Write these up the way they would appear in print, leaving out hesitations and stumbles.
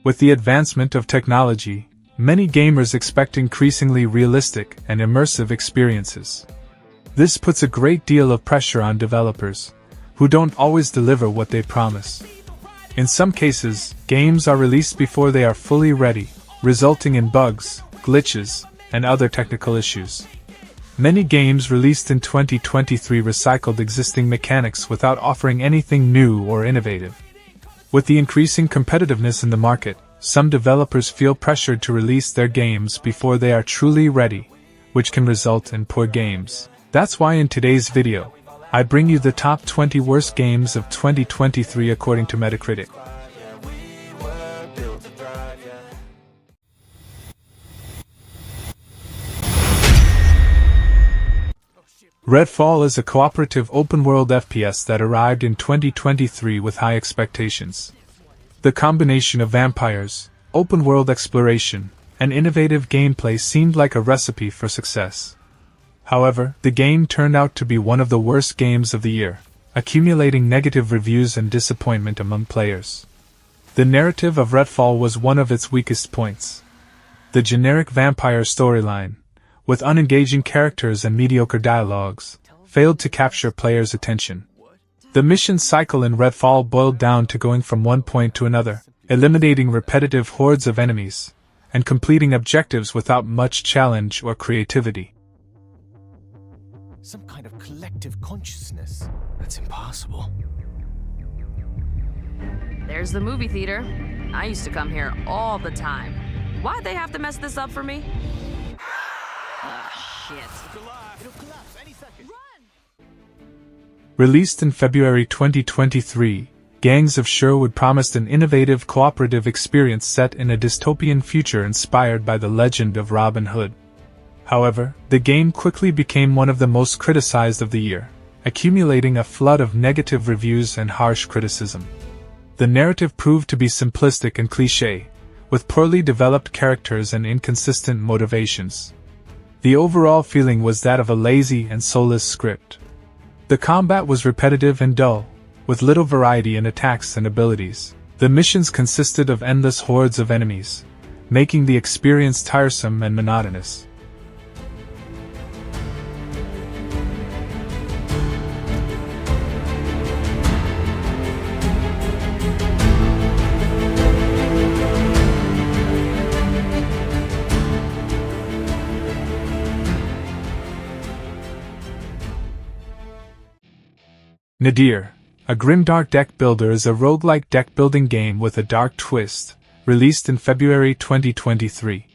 With the advancement of technology, many gamers expect increasingly realistic and immersive experiences. This puts a great deal of pressure on developers, who don't always deliver what they promise. In some cases, games are released before they are fully ready, resulting in bugs, glitches, and other technical issues. Many games released in 2023 recycled existing mechanics without offering anything new or innovative. With the increasing competitiveness in the market, some developers feel pressured to release their games before they are truly ready, which can result in poor games. That's why in today's video, I bring you the top 20 worst games of 2023 according to Metacritic. Redfall is a cooperative open-world FPS that arrived in 2023 with high expectations. The combination of vampires, open-world exploration, and innovative gameplay seemed like a recipe for success. However, the game turned out to be one of the worst games of the year, accumulating negative reviews and disappointment among players. The narrative of Redfall was one of its weakest points. The generic vampire storyline, with unengaging characters and mediocre dialogues, failed to capture players' attention. The mission cycle in Redfall boiled down to going from one point to another, eliminating repetitive hordes of enemies, and completing objectives without much challenge or creativity. Some kind of collective consciousness. That's impossible. There's the movie theater. I used to come here all the time. Why'd they have to mess this up for me? Shit. It'll collapse any second. Run! Released in February 2023, Gangs of Sherwood promised an innovative cooperative experience set in a dystopian future inspired by the legend of Robin Hood. However, the game quickly became one of the most criticized of the year, accumulating a flood of negative reviews and harsh criticism. The narrative proved to be simplistic and cliché, with poorly developed characters and inconsistent motivations. The overall feeling was that of a lazy and soulless script. The combat was repetitive and dull, with little variety in attacks and abilities. The missions consisted of endless hordes of enemies, making the experience tiresome and monotonous. Nadir, a grimdark deck builder, is a roguelike deck-building game with a dark twist, released in February 2023.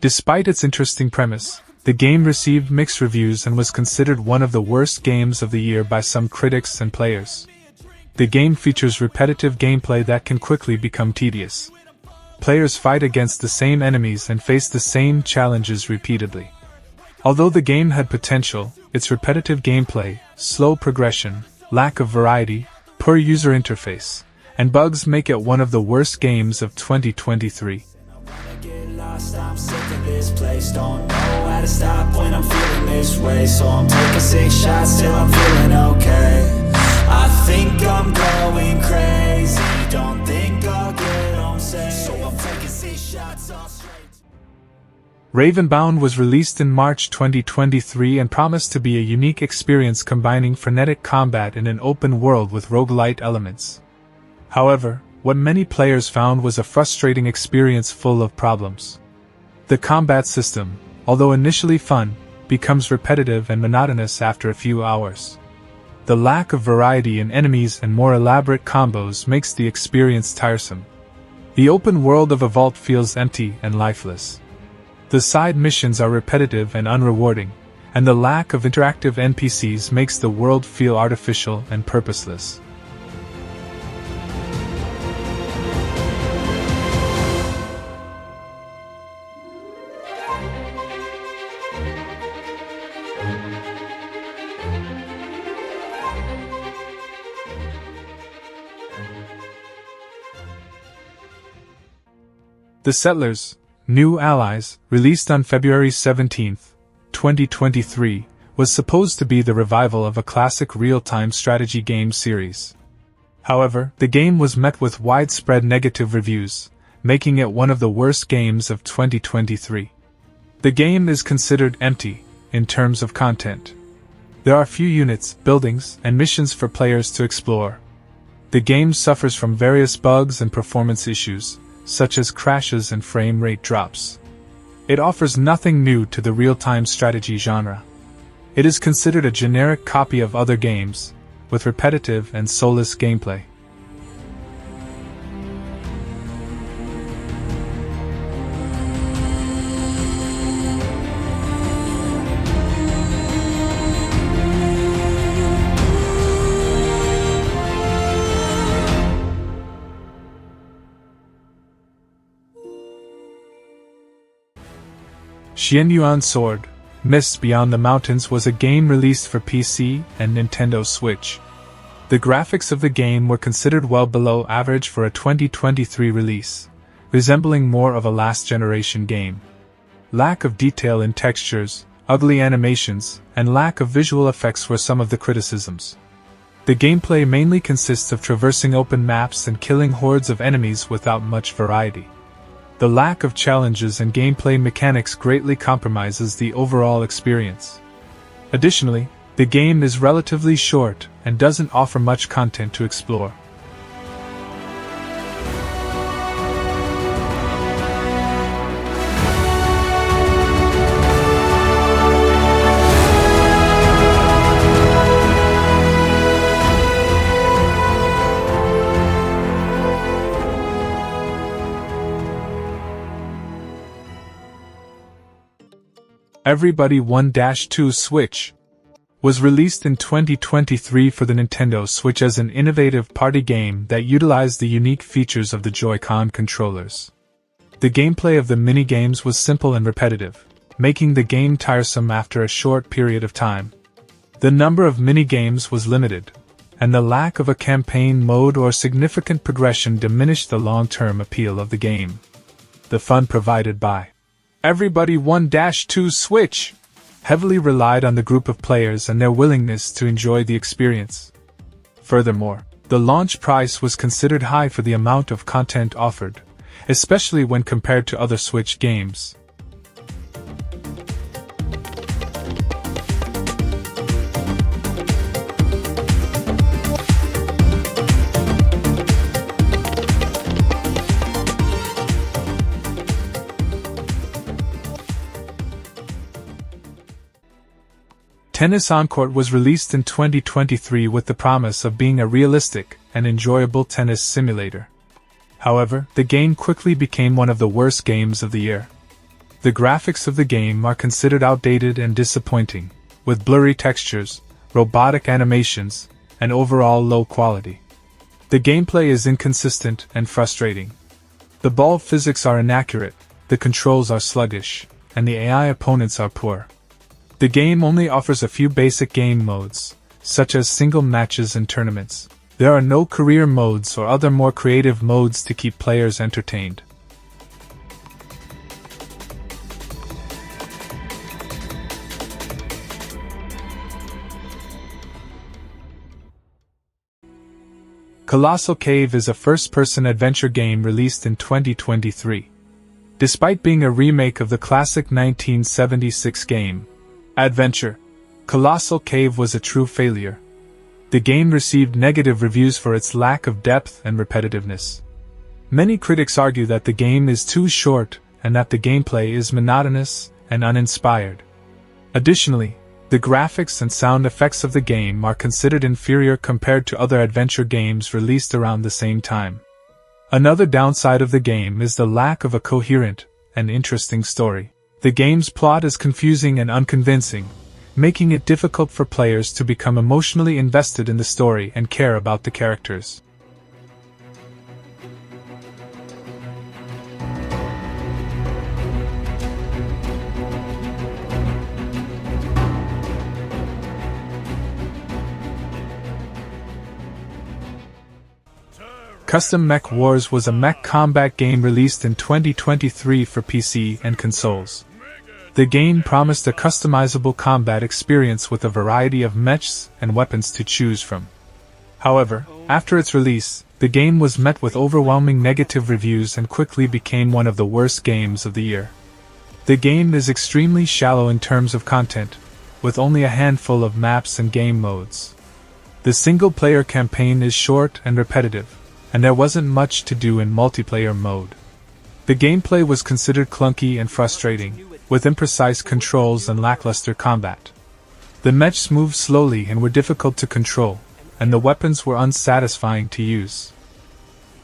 Despite its interesting premise, the game received mixed reviews and was considered one of the worst games of the year by some critics and players. The game features repetitive gameplay that can quickly become tedious. Players fight against the same enemies and face the same challenges repeatedly. Although the game had potential, its repetitive gameplay, slow progression, lack of variety, poor user interface, and bugs make it one of the worst games of 2023. I'm sick of this place, don't know how to stop when I'm feeling this way. So I'm taking 6 shots till I'm feeling okay. I think I'm going crazy, don't think I'll get home safe. So I'm taking 6 shots all straight. Ravenbound was released in March 2023 and promised to be a unique experience combining frenetic combat in an open world with roguelite elements. However, what many players found was a frustrating experience full of problems. The combat system, although initially fun, becomes repetitive and monotonous after a few hours. The lack of variety in enemies and more elaborate combos makes the experience tiresome. The open world of a vault feels empty and lifeless. The side missions are repetitive and unrewarding, and the lack of interactive NPCs makes the world feel artificial and purposeless. The Settlers, New Allies, released on February 17, 2023, was supposed to be the revival of a classic real-time strategy game series. However, the game was met with widespread negative reviews, making it one of the worst games of 2023. The game is considered empty in terms of content. There are few units, buildings, and missions for players to explore. The game suffers from various bugs and performance issues, such as crashes and frame rate drops. It offers nothing new to the real-time strategy genre. It is considered a generic copy of other games, with repetitive and soulless gameplay. Shennan Sword, Mists Beyond the Mountains was a game released for PC and Nintendo Switch. The graphics of the game were considered well below average for a 2023 release, resembling more of a last-generation game. Lack of detail in textures, ugly animations, and lack of visual effects were some of the criticisms. The gameplay mainly consists of traversing open maps and killing hordes of enemies without much variety. The lack of challenges and gameplay mechanics greatly compromises the overall experience. Additionally, the game is relatively short and doesn't offer much content to explore. Everybody 1-2 Switch was released in 2023 for the Nintendo Switch as an innovative party game that utilized the unique features of the Joy-Con controllers. The gameplay of the mini-games was simple and repetitive, making the game tiresome after a short period of time. The number of mini-games was limited, and the lack of a campaign mode or significant progression diminished the long-term appeal of the game. The fun provided by Everybody 1-2 Switch heavily relied on the group of players and their willingness to enjoy the experience. Furthermore, the launch price was considered high for the amount of content offered, especially when compared to other Switch games. Tennis on Court was released in 2023 with the promise of being a realistic and enjoyable tennis simulator. However, the game quickly became one of the worst games of the year. The graphics of the game are considered outdated and disappointing, with blurry textures, robotic animations, and overall low quality. The gameplay is inconsistent and frustrating. The ball physics are inaccurate, the controls are sluggish, and the AI opponents are poor. The game only offers a few basic game modes, such as single matches and tournaments. There are no career modes or other more creative modes to keep players entertained. Colossal Cave is a first-person adventure game released in 2023. Despite being a remake of the classic 1976 game, Adventure, Colossal Cave was a true failure. The game received negative reviews for its lack of depth and repetitiveness. Many critics argue that the game is too short and that the gameplay is monotonous and uninspired. Additionally, the graphics and sound effects of the game are considered inferior compared to other adventure games released around the same time. Another downside of the game is the lack of a coherent and interesting story. The game's plot is confusing and unconvincing, making it difficult for players to become emotionally invested in the story and care about the characters. Custom Mech Wars was a mech combat game released in 2023 for PC and consoles. The game promised a customizable combat experience with a variety of mechs and weapons to choose from. However, after its release, the game was met with overwhelming negative reviews and quickly became one of the worst games of the year. The game is extremely shallow in terms of content, with only a handful of maps and game modes. The single-player campaign is short and repetitive, and there wasn't much to do in multiplayer mode. The gameplay was considered clunky and frustrating, with imprecise controls and lackluster combat. The mechs moved slowly and were difficult to control, and the weapons were unsatisfying to use.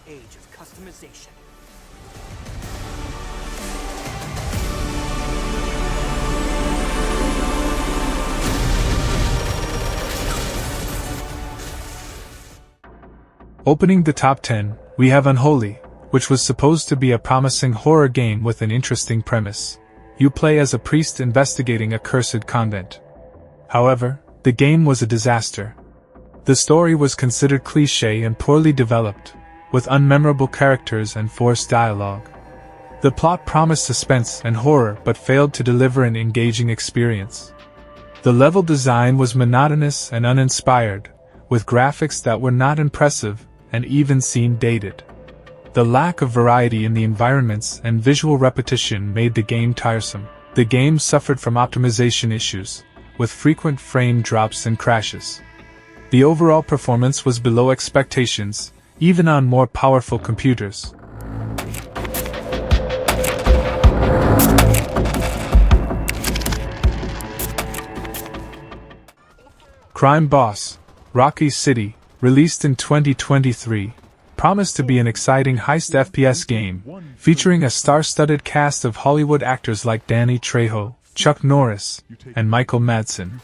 The age of customization. Opening the top 10, we have Unholy, which was supposed to be a promising horror game with an interesting premise. You play as a priest investigating a cursed convent. However, the game was a disaster. The story was considered cliché and poorly developed, with unmemorable characters and forced dialogue. The plot promised suspense and horror but failed to deliver an engaging experience. The level design was monotonous and uninspired, with graphics that were not impressive and even seemed dated. The lack of variety in the environments and visual repetition made the game tiresome. The game suffered from optimization issues, with frequent frame drops and crashes. The overall performance was below expectations, even on more powerful computers. Crime Boss, Rocky City, released in 2023, promised to be an exciting heist FPS game, featuring a star-studded cast of Hollywood actors like Danny Trejo, Chuck Norris, and Michael Madsen.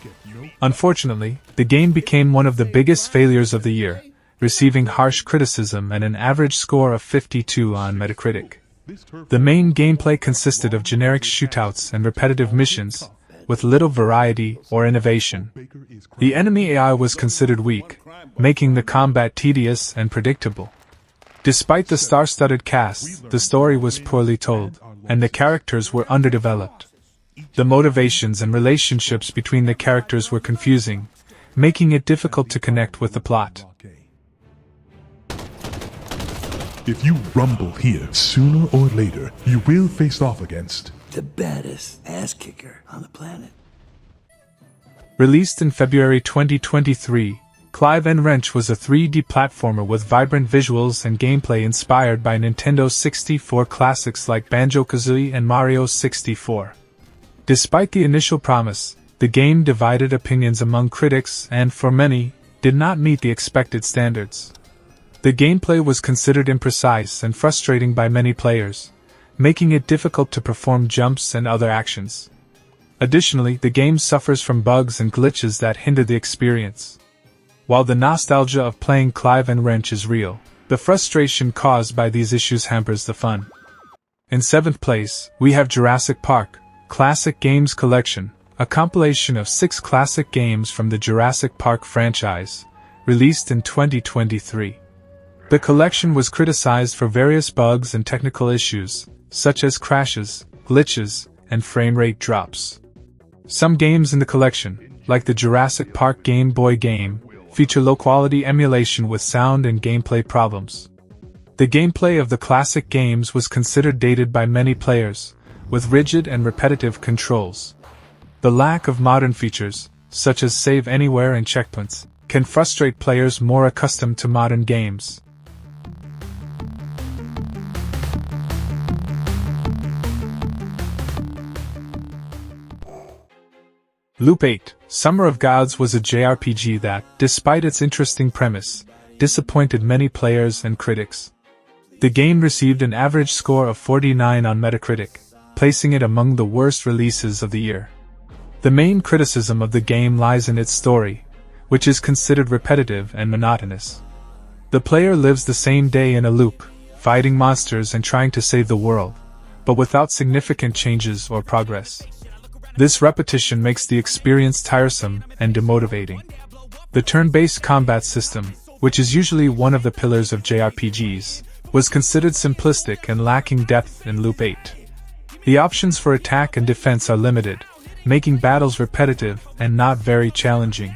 Unfortunately, the game became one of the biggest failures of the year, receiving harsh criticism and an average score of 52 on Metacritic. The main gameplay consisted of generic shootouts and repetitive missions, with little variety or innovation. The enemy AI was considered weak, making the combat tedious and predictable. Despite the star-studded cast, the story was poorly told, and the characters were underdeveloped. The motivations and relationships between the characters were confusing, making it difficult to connect with the plot. If you rumble here, sooner or later, you will face off against the baddest ass-kicker on the planet. Released in February 2023, Clive and Wrench was a 3D platformer with vibrant visuals and gameplay inspired by Nintendo 64 classics like Banjo-Kazooie and Mario 64. Despite the initial promise, the game divided opinions among critics and, for many, did not meet the expected standards. The gameplay was considered imprecise and frustrating by many players, making it difficult to perform jumps and other actions. Additionally, the game suffers from bugs and glitches that hinder the experience. While the nostalgia of playing Clive and Wrench is real, the frustration caused by these issues hampers the fun. In 7th place, we have Jurassic Park, Classic Games Collection, a compilation of 6 classic games from the Jurassic Park franchise, released in 2023. The collection was criticized for various bugs and technical issues, such as crashes, glitches, and frame rate drops. Some games in the collection, like the Jurassic Park Game Boy game, feature low-quality emulation with sound and gameplay problems. The gameplay of the classic games was considered dated by many players, with rigid and repetitive controls. The lack of modern features, such as save anywhere and checkpoints, can frustrate players more accustomed to modern games. Loop 8, Summer of Gods was a JRPG that, despite its interesting premise, disappointed many players and critics. The game received an average score of 49 on Metacritic, placing it among the worst releases of the year. The main criticism of the game lies in its story, which is considered repetitive and monotonous. The player lives the same day in a loop, fighting monsters and trying to save the world, but without significant changes or progress. This repetition makes the experience tiresome and demotivating. The turn-based combat system, which is usually one of the pillars of JRPGs, was considered simplistic and lacking depth in Loop 8. The options for attack and defense are limited, making battles repetitive and not very challenging.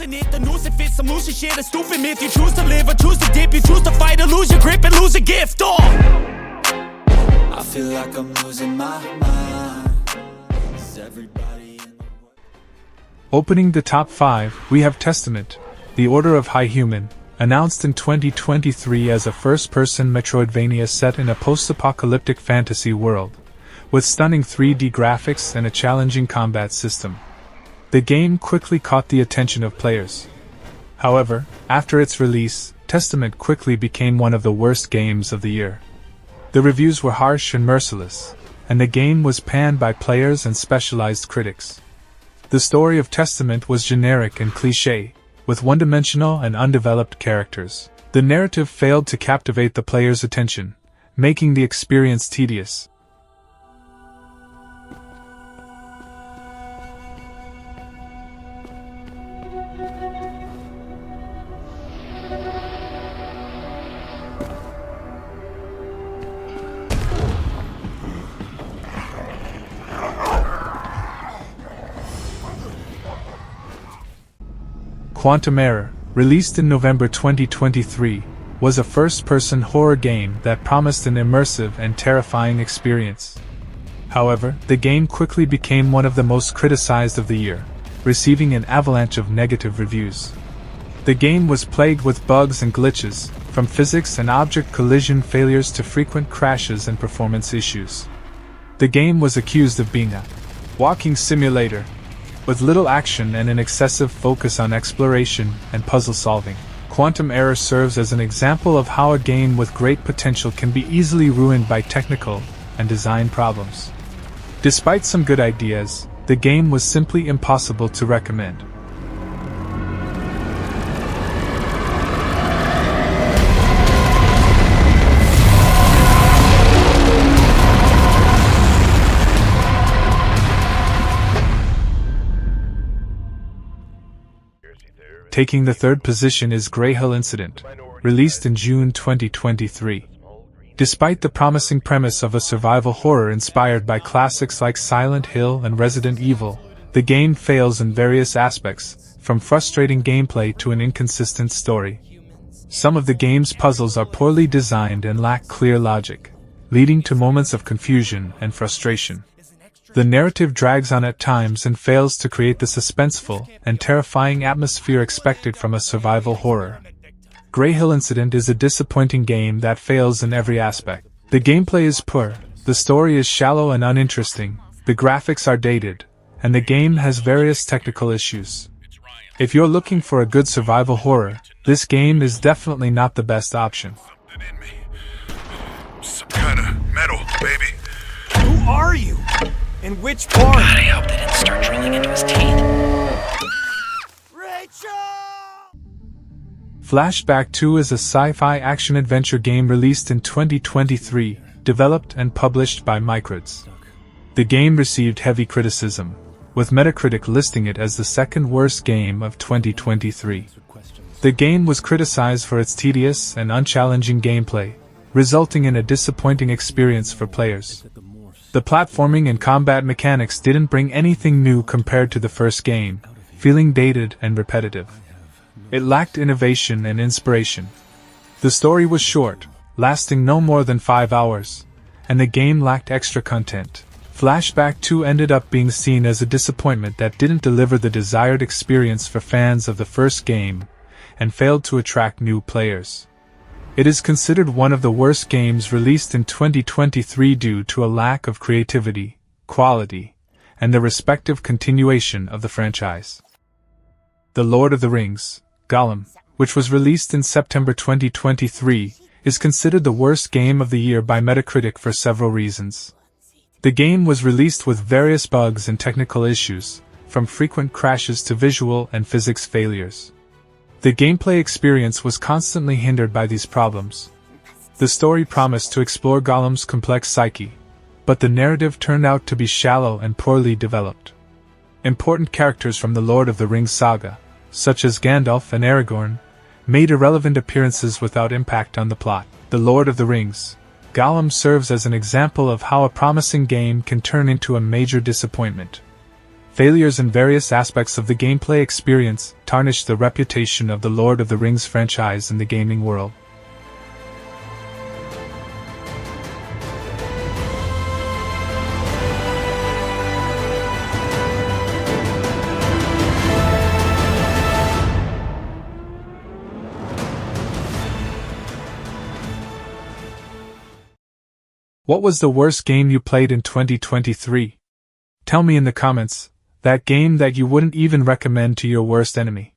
losing it. The noose if it's some lucid shit, a stupid myth. You choose to live or choose to dip. You choose to fight or lose your grip and lose a gift. I feel like I'm losing my mind. Is everybody in the world? Opening the top 5, we have Testament, The Order of High Human, announced in 2023 as a first-person Metroidvania set in a post-apocalyptic fantasy world, with stunning 3D graphics and a challenging combat system. The game quickly caught the attention of players. However, after its release, Testament quickly became one of the worst games of the year. The reviews were harsh and merciless, and the game was panned by players and specialized critics. The story of Testament was generic and cliché, with one-dimensional and undeveloped characters. The narrative failed to captivate the player's attention, making the experience tedious. Quantum Error, released in November 2023, was a first-person horror game that promised an immersive and terrifying experience. However, the game quickly became one of the most criticized of the year, receiving an avalanche of negative reviews. The game was plagued with bugs and glitches, from physics and object collision failures to frequent crashes and performance issues. The game was accused of being a walking simulator, with little action and an excessive focus on exploration and puzzle solving. Quantum Error serves as an example of how a game with great potential can be easily ruined by technical and design problems. Despite some good ideas, the game was simply impossible to recommend. Taking the third position is Grey Hill Incident, released in June 2023. Despite the promising premise of a survival horror inspired by classics like Silent Hill and Resident Evil, the game fails in various aspects, from frustrating gameplay to an inconsistent story. Some of the game's puzzles are poorly designed and lack clear logic, leading to moments of confusion and frustration. The narrative drags on at times and fails to create the suspenseful and terrifying atmosphere expected from a survival horror. Grey Hill Incident is a disappointing game that fails in every aspect. The gameplay is poor, the story is shallow and uninteresting, the graphics are dated, and the game has various technical issues. If you're looking for a good survival horror, this game is definitely not the best option. Some kind of metal, baby. Who are you? In which part? God, I hope they didn't start drilling into his teeth. Rachel! Flashback II is a sci-fi action-adventure game released in 2023, developed and published by Microids. The game received heavy criticism, with Metacritic listing it as the second worst game of 2023. The game was criticized for its tedious and unchallenging gameplay, resulting in a disappointing experience for players. The platforming and combat mechanics didn't bring anything new compared to the first game, feeling dated and repetitive. It lacked innovation and inspiration. The story was short, lasting no more than 5 hours, and the game lacked extra content. Flashback II ended up being seen as a disappointment that didn't deliver the desired experience for fans of the first game, and failed to attract new players. It is considered one of the worst games released in 2023 due to a lack of creativity, quality, and the respective continuation of the franchise. The Lord of the Rings, Gollum, which was released in September 2023, is considered the worst game of the year by Metacritic for several reasons. The game was released with various bugs and technical issues, from frequent crashes to visual and physics failures. The gameplay experience was constantly hindered by these problems. The story promised to explore Gollum's complex psyche, but the narrative turned out to be shallow and poorly developed. Important characters from the Lord of the Rings saga, such as Gandalf and Aragorn, made irrelevant appearances without impact on the plot. The Lord of the Rings, Gollum serves as an example of how a promising game can turn into a major disappointment. Failures in various aspects of the gameplay experience tarnished the reputation of the Lord of the Rings franchise in the gaming world. What was the worst game you played in 2023? Tell me in the comments, that game that you wouldn't even recommend to your worst enemy.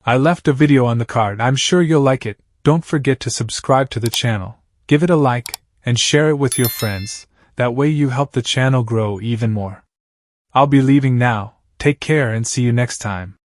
I left a video on the card, I'm sure you'll like it. Don't forget to subscribe to the channel, give it a like, and share it with your friends, that way you help the channel grow even more. I'll be leaving now, take care and see you next time.